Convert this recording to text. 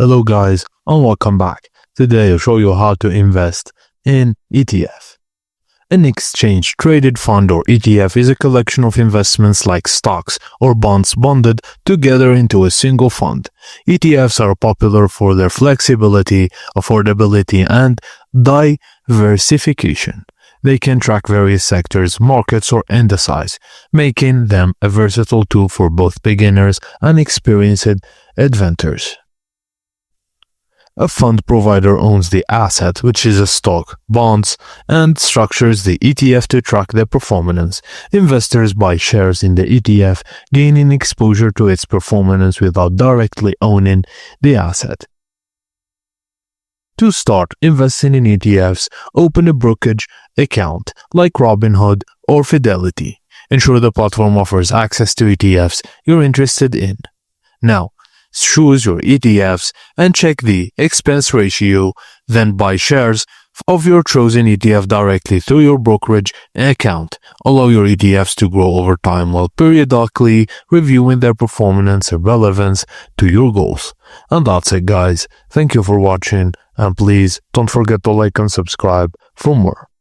Hello guys and welcome back. Today I'll show you how to invest in ETF. An exchange traded fund or ETF is a collection of investments like stocks or bonds bonded together into a single fund. ETFs are popular for their flexibility, affordability, and diversification. They can track various sectors, markets, or indices, making them a versatile tool for both beginners and experienced investors. A fund provider owns the asset, which is a stock, bonds, and structures the ETF to track their performance. Investors buy shares in the ETF, gaining exposure to its performance without directly owning the asset. To start investing in ETFs, open a brokerage account like Robinhood or Fidelity. Ensure the platform offers access to ETFs you're interested in. Now, choose your ETFs and check the expense ratio, then buy shares of your chosen ETF directly through your brokerage account. Allow your ETFs to grow over time while periodically reviewing their performance and relevance to your goals. And that's it guys. Thank you for watching and please don't forget to like and subscribe for more.